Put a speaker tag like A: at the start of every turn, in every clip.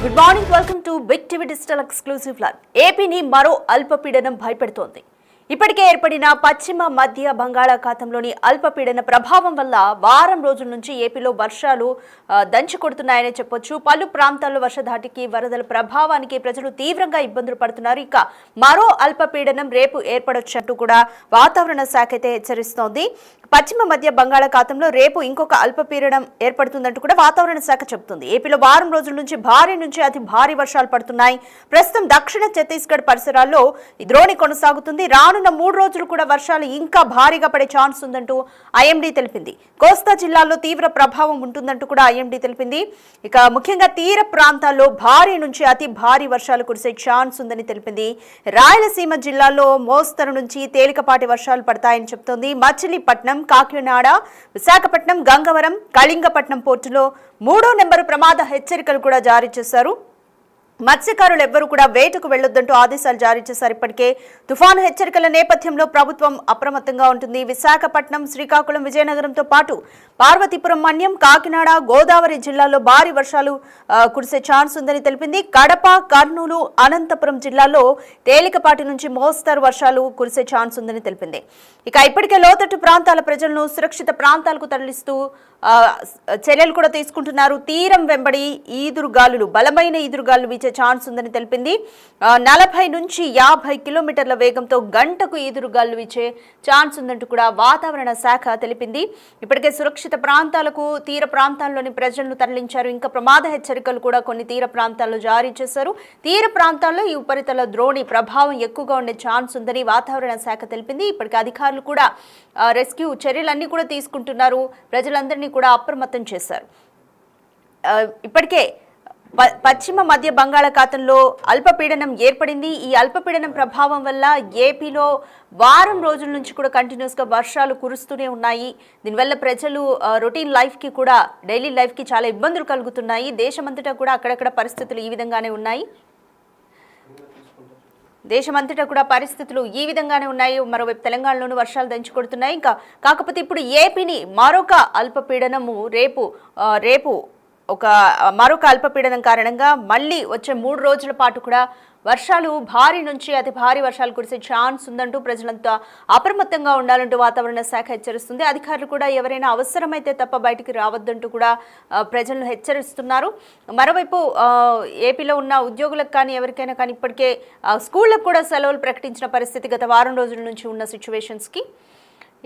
A: Good morning, welcome to big TV digital exclusive live. ఏపీని మరో అల్పపీడనం భయపెడుతోంది. ఇప్పటికే ఏర్పడిన పశ్చిమ మధ్య బంగాళాఖాతంలోని అల్పపీడన ప్రభావం వల్ల వారం రోజుల నుంచి ఏపీలో వర్షాలు దంచి కొడుతున్నాయని చెప్పొచ్చు. పలు ప్రాంతాల్లో వర్షధాటికి వరదల ప్రభావానికి ప్రజలు తీవ్రంగా ఇబ్బందులు పడుతున్నారు. ఇక మరో అల్పపీడనం రేపు ఏర్పడొచ్చంటూ కూడా వాతావరణ శాఖ అయితే హెచ్చరిస్తోంది. పశ్చిమ మధ్య బంగాళాఖాతంలో రేపు ఇంకొక అల్పపీడనం ఏర్పడుతుందంటూ కూడా వాతావరణ శాఖ చెబుతుంది. ఏపీలో వారం రోజుల నుంచి భారీ నుంచి అతి భారీ వర్షాలు పడుతున్నాయి. ప్రస్తుతం దక్షిణ ఛత్తీస్గఢ్ పరిసరాల్లో ఈ ద్రోణి కొనసాగుతుంది. రానున్న 3 రోజులు కూడా వర్షాలు ఇంకా భారీగా పడే ఛాన్స్ ఉందంటూ ఐఎండీ తెలిపింది. కోస్తా జిల్లాల్లో తీవ్ర ప్రభావం ఉంటుందంటూ కూడా ఐఎండీ తెలిపింది. ఇక ముఖ్యంగా తీర ప్రాంతాల్లో భారీ నుంచి అతి భారీ వర్షాలు కురిసే ఛాన్స్ ఉందని తెలిపింది. రాయలసీమ జిల్లాల్లో మోస్తరు నుంచి తేలికపాటి వర్షాలు పడతాయని చెబుతోంది. మచిలీపట్నం, కాకినాడ, విశాఖపట్నం, గంగవరం, కళింగపట్నం పోర్టులో 3వ నెంబరు ప్రమాద హెచ్చరికలు కూడా జారీ చేశారు. మత్స్యకారులు ఎవ్వరూ కూడా వేటకు వెళ్లొద్దంటూ ఆదేశాలు జారీ చేశారు. ఇప్పటికే తుఫాను హెచ్చరికల నేపథ్యంలో ప్రభుత్వం అప్రమత్తంగా ఉంటుంది. విశాఖపట్నం, శ్రీకాకుళం, విజయనగరంతో పాటు పార్వతీపురం, మన్యం, కాకినాడ, గోదావరి జిల్లాల్లో భారీ వర్షాలు కురిసే ఛాన్స్ ఉందని తెలిపింది. కడప, కర్నూలు, అనంతపురం జిల్లాల్లో తేలికపాటి నుంచి మోస్తరు వర్షాలు కురిసే ఛాన్స్ ఉందని తెలిపింది. ఇక ఇప్పటికే లోతట్టు ప్రాంతాల ప్రజలను సురక్షిత ప్రాంతాలకు తరలిస్తూ చర్యలు కూడా తీసుకుంటున్నారు. తీరం వెంబడి ఈదురుగాలులు, బలమైన ఈదురుగాలులు వీచే ఛాన్స్ ఉందని తెలిపింది. 40 నుంచి 50 కిలోమీటర్ల వేగంతో గంటకు ఈదురుగాలులు వీచే ఛాన్స్ ఉందంటూ కూడా వాతావరణ శాఖ తెలిపింది. ఇప్పటికే సురక్షిత ప్రాంతాలకు తీర ప్రాంతాల్లోని ప్రజలను తరలించారు. ఇంకా ప్రమాద హెచ్చరికలు కూడా కొన్ని తీర ప్రాంతాల్లో జారీ చేశారు. తీర ప్రాంతాల్లో ఈ ఉపరితల ద్రోణి ప్రభావం ఎక్కువగా ఉండే ఛాన్స్ ఉందని వాతావరణ శాఖ తెలిపింది. ఇప్పటికే అధికారులు కూడా రెస్క్యూ చర్యలన్నీ కూడా తీసుకుంటున్నారు. ప్రజలందరినీ కూడా అప్రమత్తం చేశారు. ఇప్పటికే పశ్చిమ మధ్య బంగాళాఖాతంలో అల్పపీడనం ఏర్పడింది. ఈ అల్పపీడనం ప్రభావం వల్ల ఏపీలో వారం రోజుల నుంచి కూడా కంటిన్యూస్గా వర్షాలు కురుస్తూనే ఉన్నాయి. దీనివల్ల ప్రజలు రొటీన్ లైఫ్కి కూడా, డైలీ లైఫ్కి చాలా ఇబ్బందులు కలుగుతున్నాయి. దేశమంతటా కూడా అక్కడక్కడ పరిస్థితులు ఈ విధంగానే ఉన్నాయి. దేశమంతటా కూడా పరిస్థితులు ఈ విధంగానే ఉన్నాయి. మరోవైపు తెలంగాణలోనూ వర్షాలు దంచి కొడుతున్నాయి. ఇంకా కాకపోతే ఇప్పుడు ఏపీని మరొక అల్పపీడనము రేపు మరొక అల్పపీడనం కారణంగా మళ్ళీ వచ్చే 3 రోజుల పాటు కూడా వర్షాలు భారీ నుంచి అతి భారీ వర్షాలు కురిసే ఛాన్స్ ఉందంటూ ప్రజలంతా అప్రమత్తంగా ఉండాలంటూ వాతావరణ శాఖ హెచ్చరిస్తుంది. అధికారులు కూడా ఎవరైనా అవసరమైతే తప్ప బయటికి రావద్దంటూ కూడా ప్రజలను హెచ్చరిస్తున్నారు. మరోవైపు ఏపీలో ఉన్న ఉద్యోగులకు కానీ ఎవరికైనా కానీ ఇప్పటికే స్కూళ్లకు కూడా సెలవులు ప్రకటించిన పరిస్థితి గత వారం రోజుల నుంచి ఉన్న సిచ్యువేషన్స్కి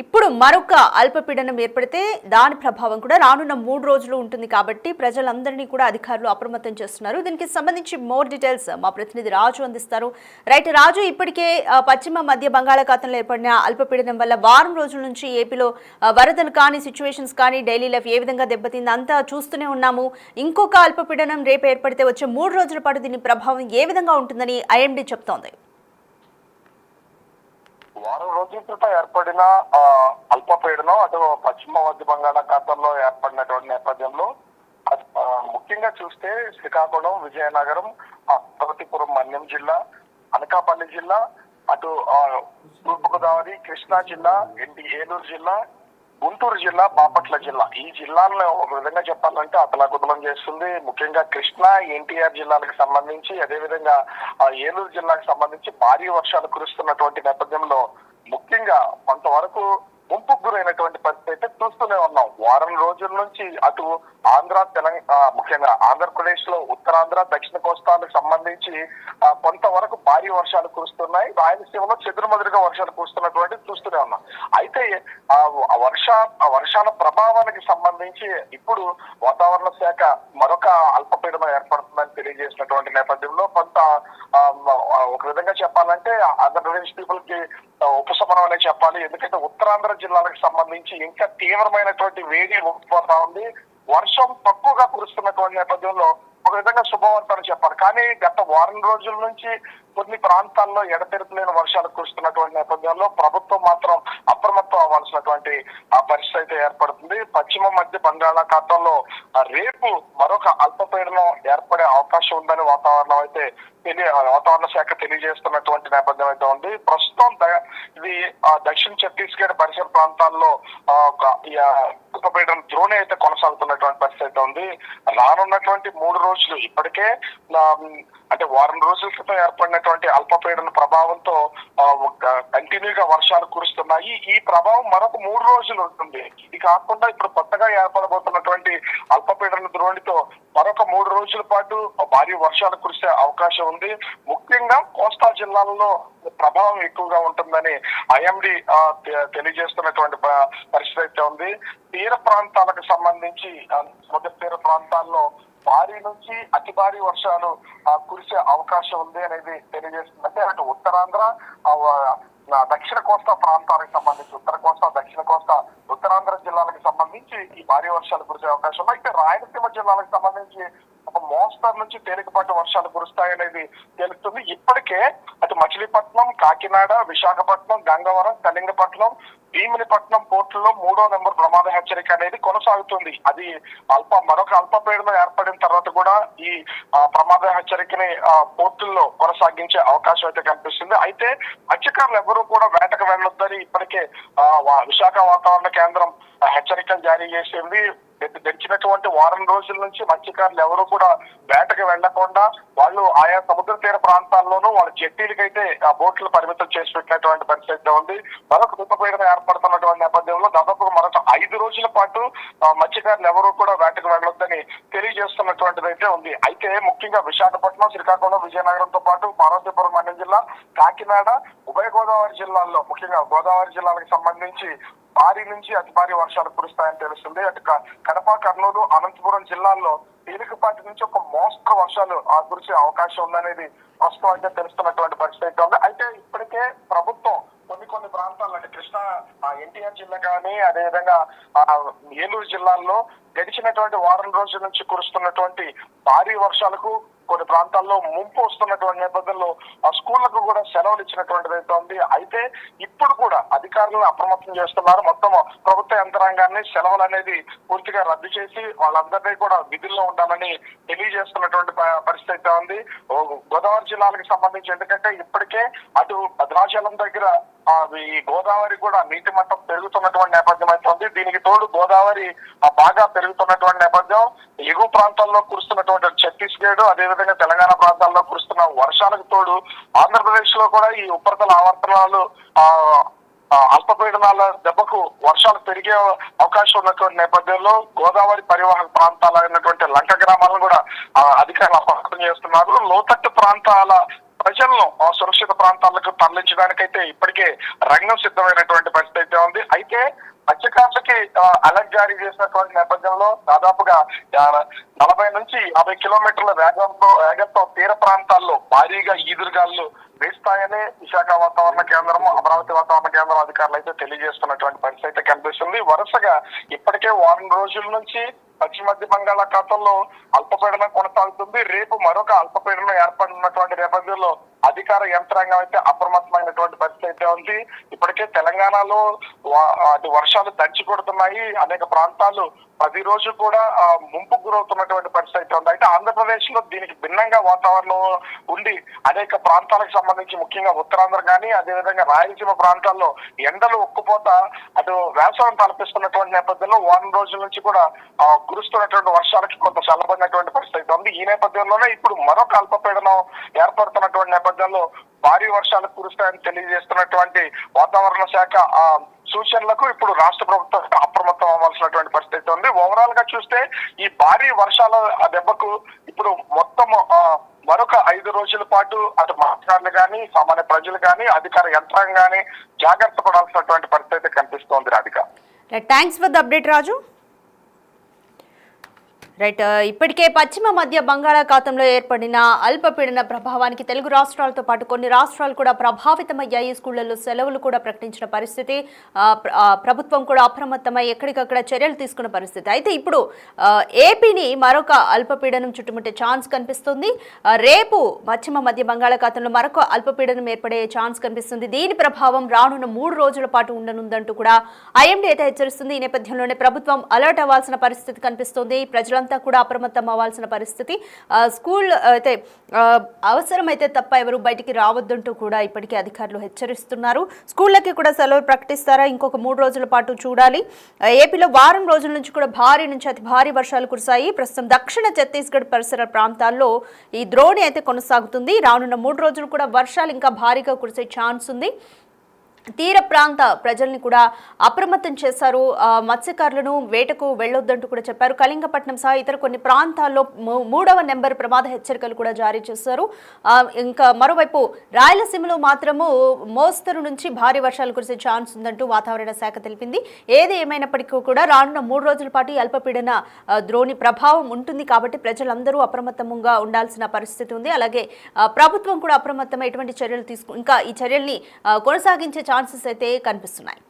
A: ఇప్పుడు మరొక అల్పపీడనం ఏర్పడితే దాని ప్రభావం కూడా రానున్న 3 రోజులు ఉంటుంది. కాబట్టి ప్రజలందరినీ కూడా అధికారులు అప్రమత్తం చేస్తున్నారు. దీనికి సంబంధించి మోర్ డీటెయిల్స్ మా ప్రతినిధి రాజు అందిస్తారు. రైట్ రాజు, ఇప్పటికే పశ్చిమ మధ్య బంగాళాఖాతంలో ఏర్పడిన అల్పపీడనం వల్ల వారం రోజుల నుంచి ఏపీలో వరదలు కానీ, సిచ్యువేషన్స్ కానీ, డైలీ లైఫ్ ఏ విధంగా దెబ్బతింది అంతా చూస్తూనే ఉన్నాము. ఇంకొక అల్పపీడనం రేపు ఏర్పడితే వచ్చే 3 రోజుల పాటు దీని ప్రభావం ఏ విధంగా ఉంటుందని ఐఎండీ చెప్తోంది.
B: వారం రోజుల క్రితం ఏర్పడిన అల్పపీడనం అటు పశ్చిమ మధ్య బంగాళాఖాతంలో ఏర్పడినటువంటి నేపథ్యంలో ముఖ్యంగా చూస్తే శ్రీకాకుళం, విజయనగరం, పార్వతీపురం, మన్యం జిల్లా, అనకాపల్లి జిల్లా, అటు తూర్పుగోదావరి, కృష్ణా జిల్లా, ఏలూరు జిల్లా, గుంటూరు జిల్లా, బాపట్ల జిల్లా, ఈ జిల్లాలను ఒక విధంగా చెప్పాలంటే అతలాకుతలం చేస్తుంది. ముఖ్యంగా కృష్ణా, ఎన్టీఆర్ జిల్లాలకు సంబంధించి, అదేవిధంగా ఏలూరు జిల్లాకు సంబంధించి భారీ వర్షాలు కురుస్తున్నటువంటి నేపథ్యంలో ముఖ్యంగా కొంతవరకు ముంపుకు గురైనటువంటి పరిస్థితి అయితే చూస్తూనే ఉన్నాం. వారం రోజుల నుంచి అటు ఆంధ్ర, తెలంగాణ, ముఖ్యంగా ఆంధ్రప్రదేశ్ లో ఉత్తరాంధ్ర, దక్షిణ కోస్తాలకు సంబంధించి కొంతవరకు భారీ వర్షాలు కురుస్తున్నాయి. రాయలసీమలో చెదురుమదురుగా వర్షాలు కురుస్తున్నటువంటి చూస్తూనే ఉన్నాం. అయితే వర్షాల ప్రభావానికి సంబంధించి ఇప్పుడు వాతావరణ శాఖ మరొక అల్పపీడనం ఏర్పడుతుందని తెలియజేసినటువంటి నేపథ్యంలో కొంత ఒక విధంగా చెప్పాలంటే ఆంధ్రప్రదేశ్ పీపుల్ కి ఉపశమనం అనే చెప్పాలి. ఎందుకంటే ఉత్తరాంధ్ర జిల్లాలకు సంబంధించి ఇంకా తీవ్రమైనటువంటి వేడి ఉండిపోతా ఉంది. వర్షం తక్కువగా కురుస్తున్నటువంటి నేపథ్యంలో ఒక విధంగా శుభవార్తను చెప్పాలి. కానీ గత వారం రోజుల నుంచి కొన్ని ప్రాంతాల్లో ఎడతెరిపిలేని వర్షాలు కురుస్తున్నటువంటి నేపథ్యంలో ప్రభుత్వం మాత్రం అప్రమత్తం అవ్వాల్సినటువంటి ఆ పరిస్థితి అయితే ఏర్పడుతుంది. పశ్చిమ మధ్య బంగాళాఖాతంలో రేపు మరొక అల్పపీడనం ఏర్పడే అవకాశం ఉందని వాతావరణ శాఖ తెలియజేస్తున్నటువంటి నేపథ్యం అయితే ఉంది. ప్రస్తుతం ఇది దక్షిణ ఛత్తీస్గఢ్ పరిసర ప్రాంతాల్లో అల్పపీడనం ద్రోణి అయితే కొనసాగుతున్నటువంటి పరిస్థితి అయితే ఉంది. రానున్నటువంటి 3 రోజులు ఇప్పటికే అంటే వారం రోజుల క్రితం ఏర్పడినటువంటి అల్పపీడన ప్రభావంతో కంటిన్యూగా వర్షాలు కురుస్తున్నాయి. ఈ ప్రభావం మరొక 3 రోజులు ఉంటుంది. ఇది కాకుండా ఇప్పుడు కొత్తగా ఏర్పడబోతున్నటువంటి అల్పపీడన ద్రోణితో మరొక 3 రోజుల పాటు భారీ వర్షాలు కురిసే అవకాశం ఉంది. ముఖ్యంగా కోస్తా జిల్లాల్లో ప్రభావం ఎక్కువగా ఉంటుందని ఐఎండీ తెలియజేస్తున్నటువంటి పరిస్థితి అయితే ఉంది. తీర ప్రాంతాలకు సంబంధించి సముద్ర తీర ప్రాంతాల్లో భారీ నుంచి అతి భారీ వర్షాలు కురిసే అవకాశం ఉంది అనేది తెలియజేస్తుంది. అంటే అటు ఉత్తరాంధ్ర దక్షిణ కోస్తా ప్రాంతాలకు సంబంధించి ఉత్తర కోస్తా దక్షిణ కోస్తా ఉత్తరాంధ్ర జిల్లాలకు సంబంధించి ఈ భారీ వర్షాలు కురిసే అవకాశం ఉంది. అయితే రాయలసీమ జిల్లాలకు సంబంధించి ఒక మోస్తరు నుంచి తేలికపాటి వర్షాలు కురుస్తాయనేది తెలుస్తుంది. ఇప్పటికే అటు మచిలీపట్నం, కాకినాడ, విశాఖపట్నం, గంగవరం, కళింగపట్నం, భీమినిపట్నం పోర్టుల్లో 3వ నెంబర్ ప్రమాద హెచ్చరిక అనేది కొనసాగుతుంది. అది మరొక అల్పపీడనం ఏర్పడిన తర్వాత కూడా ఈ ప్రమాద హెచ్చరికని పోర్టుల్లో కొనసాగించే అవకాశం అయితే కనిపిస్తుంది. అయితే మత్స్యకారులు ఎవరూ కూడా వేటకు వెళ్ళొద్దని ఇప్పటికే విశాఖ వాతావరణ కేంద్రం హెచ్చరికలు జారీ చేసింది. గడిచినటువంటి వారం రోజుల నుంచి మత్స్యకారులు ఎవరు కూడా వేటకు వెళ్లకుండా వాళ్ళు ఆయా సముద్ర తీర ప్రాంతాల్లోనూ వాళ్ళ జట్టీలకైతే ఆ బోట్లు పరిమితం చేసి పెట్టినటువంటి పరిస్థితి ఉంది. మరొక అల్పపీడనం ఏర్పడుతున్నటువంటి నేపథ్యంలో దాదాపు మరొక 5 రోజుల పాటు మత్స్యకారులు ఎవరు కూడా వేటకు వెళ్ళొద్దని తెలియజేస్తున్నటువంటిది అయితే ఉంది. అయితే ముఖ్యంగా విశాఖపట్నం, శ్రీకాకుళం, విజయనగరంతో పాటు పార్వతీపురం అనే జిల్లా, కాకినాడ, ఉభయ గోదావరి జిల్లాల్లో ముఖ్యంగా గోదావరి జిల్లాలకు సంబంధించి భారీ నుంచి అతి భారీ వర్షాలు కురుస్తాయని తెలుస్తుంది. అటు కడప, కర్నూలు, అనంతపురం జిల్లాల్లో తేలికపాటి నుంచి ఒక మోస్తరు వర్షాలు కురిసే అవకాశం ఉందనేది ప్రస్తుతం అయితే తెలుస్తున్నటువంటి పరిస్థితి ఉంది. అయితే ఇప్పటికే ప్రభుత్వం కొన్ని ప్రాంతాల్లో అంటే కృష్ణా ఎన్టీఆర్ జిల్లా కానీ అదేవిధంగా ఏలూరు జిల్లాల్లో గడిచినటువంటి వారం రోజుల నుంచి కురుస్తున్నటువంటి భారీ వర్షాలకు కొన్ని ప్రాంతాల్లో ముంపు వస్తున్నటువంటి నేపథ్యంలో ఆ స్కూళ్లకు కూడా సెలవులు ఇచ్చినటువంటిది అయితే ఉంది. అయితే ఇప్పుడు కూడా అధికారులను అప్రమత్తం చేస్తున్నారు. మొత్తం ప్రభుత్వ యంత్రాంగాన్ని సెలవులు అనేది పూర్తిగా రద్దు చేసి వాళ్ళందరినీ కూడా విధుల్లో ఉండాలని తెలియజేస్తున్నటువంటి పరిస్థితి అయితే ఉంది. గోదావరి జిల్లాలకు సంబంధించి ఎందుకంటే ఇప్పటికే అటు భద్రాచలం దగ్గర ఈ గోదావరి కూడా నీటి మట్టం పెరుగుతున్నటువంటి నేపథ్యం అయితే ఉంది. దీనికి తోడు గోదావరి బాగా పెరుగుతున్నటువంటి నేపథ్యం ఎగువ ప్రాంతాల్లో కురుస్తున్నటువంటి ఛత్తీస్గఢ్ అదేవిధంగా తెలంగాణ ప్రాంతాల్లో కురుస్తున్న వర్షాలకు తోడు ఆంధ్రప్రదేశ్ లో కూడా ఈ ఉపరితల ఆవర్తనాలు అల్పపీడనాల దెబ్బకు వర్షాలు పెరిగే అవకాశం ఉన్నటువంటి నేపథ్యంలో గోదావరి పరివాహక ప్రాంతాలైనటువంటి లంక గ్రామాలను కూడా అధికారులు అప్రమత్తం చేస్తున్నారు. లోతట్టు ప్రాంతాల ప్రజలను సురక్షిత ప్రాంతాలకు తరలించడానికైతే ఇప్పటికే రంగం సిద్ధమైనటువంటి పరిస్థితి అయితే ఉంది. అయితే మత్స్యకారులకి అలర్ట్ జారీ చేసినటువంటి నేపథ్యంలో దాదాపుగా 40 నుంచి 50 కిలోమీటర్ల వేగంతో తీర ప్రాంతాల్లో భారీగా ఈదురుగాలు వేస్తాయని విశాఖ వాతావరణ కేంద్రం, అమరావతి వాతావరణ కేంద్రం అధికారులు అయితే తెలియజేస్తున్నటువంటి పరిస్థితి అయితే కనిపిస్తుంది. వరుసగా ఇప్పటికే వారం రోజుల నుంచి పశ్చిమ మధ్య బంగాళాఖాతంలో అల్పపీడనం కొనసాగుతుంది. రేపు మరొక అల్పపీడనం ఏర్పడినటువంటి నేపథ్యంలో అధికార యంత్రాంగం అయితే అప్రమత్తమైనటువంటి పరిస్థితి అయితే ఉంది. ఇప్పటికే తెలంగాణలో వర్షాలు దంచి కొడుతున్నాయి. అనేక ప్రాంతాలు ప్రతిరోజు కూడా ముంపుకు గురవుతున్నటువంటి పరిస్థితి ఉంది. అయితే ఆంధ్రప్రదేశ్ లో దీనికి భిన్నంగా వాతావరణం ఉండి అనేక ప్రాంతాలకు సంబంధించి ముఖ్యంగా ఉత్తరాంధ్ర కానీ అదేవిధంగా రాయలసీమ ప్రాంతాల్లో ఎండలు ఉక్కుపోత అటు వేసవం తలపిస్తున్నటువంటి నేపథ్యంలో వారం రోజుల నుంచి కూడా కురుస్తున్నటువంటి వర్షాలకి కొంత చల్లబడినటువంటి పరిస్థితి ఉంది. ఈ నేపథ్యంలోనే ఇప్పుడు మరొక అల్పపీడనం ఏర్పడుతున్నటువంటి నేపథ్యంలో భారీ వర్షాలు కురుస్తాయని తెలియజేస్తున్నటువంటి వాతావరణ శాఖ సూచనలకు ఇప్పుడు రాష్ట్ర ప్రభుత్వం అప్రమత్తం అవ్వాల్సినటువంటి పరిస్థితి ఉంది. ఓవరాల్ గా చూస్తే ఈ భారీ వర్షాల దెబ్బకు ఇప్పుడు మొత్తం మరొక 5 రోజుల పాటు అటు మత్స్యకారులు కానీ సామాన్య ప్రజలు కానీ అధికార యంత్రాంగం కానీ జాగ్రత్త పడాల్సినటువంటి పరిస్థితి కనిపిస్తోంది. Radhika,
A: thanks for the update Raju. Right. ఇప్పటికే పశ్చిమ మధ్య బంగాళాఖాతంలో ఏర్పడిన అల్పపీడన ప్రభావానికి తెలుగు రాష్ట్రాలతో పాటు కొన్ని రాష్ట్రాలు కూడా ప్రభావితమయ్యాయి. స్కూళ్లలో సెలవులు కూడా ప్రకటించిన పరిస్థితి. ప్రభుత్వం కూడా అప్రమత్తమై ఎక్కడికక్కడ చర్యలు తీసుకున్న పరిస్థితి. అయితే ఇప్పుడు ఏపీని మరొక అల్పపీడనం చుట్టుముట్టే ఛాన్స్ కనిపిస్తుంది. రేపు పశ్చిమ మధ్య బంగాళాఖాతంలో మరొక అల్పపీడనం ఏర్పడే ఛాన్స్ కనిపిస్తుంది. దీని ప్రభావం రానున్న 3 రోజుల పాటు ఉండనుందంటూ కూడా ఐఎండీ అయితే హెచ్చరిస్తుంది. ఈ నేపథ్యంలోనే ప్రభుత్వం అలర్ట్ అవ్వాల్సిన పరిస్థితి కనిపిస్తుంది. ప్రజలంతా కూడా అప్రమత్తం అవ్వాల్సిన పరిస్థితి. స్కూల్ అయితే అవసరమైతే తప్ప ఎవరు బయటికి రావద్దంటూ కూడా ఇప్పటికే అధికారులు హెచ్చరిస్తున్నారు. స్కూళ్ళకి కూడా సెలవులు ప్రకటిస్తారా? ఇంకొక 3 రోజుల పాటు చూడాలి. ఏపీలో వారం రోజుల నుంచి కూడా భారీ నుంచి అతి భారీ వర్షాలు కురిశాయి. ప్రస్తుతం దక్షిణ ఛత్తీస్గఢ్ పరిసర ప్రాంతాల్లో ఈ ద్రోణి అయితే కొనసాగుతుంది. రానున్న 3 రోజులు కూడా వర్షాలు ఇంకా భారీగా కురిసే ఛాన్స్ ఉంది. తీర ప్రాంత ప్రజల్ని కూడా అప్రమత్తం చేశారు. మత్స్యకారులను వేటకు వెళ్లొద్దంటూ కూడా చెప్పారు. కళింగపట్నం సహా ఇతర కొన్ని ప్రాంతాల్లో 3వ నెంబర్ ప్రమాద హెచ్చరికలు కూడా జారీ చేశారు. ఇంకా మరోవైపు రాయలసీమలో మాత్రము మోస్తరు నుంచి భారీ వర్షాలు కురిసే ఛాన్స్ ఉందంటూ వాతావరణ శాఖ తెలిపింది. ఏది ఏమైనప్పటికీ కూడా రానున్న 3 రోజుల పాటు ఈ అల్పపీడన ద్రోణి ప్రభావం ఉంటుంది కాబట్టి ప్రజలందరూ అప్రమత్తంగా ఉండాల్సిన పరిస్థితి ఉంది. అలాగే ప్రభుత్వం కూడా అప్రమత్తమై ఎటువంటి చర్యలు ఇంకా ఈ చర్యల్ని కొనసాగించే ఛాన్సెస్ అయితే కనిపిస్తున్నాయి.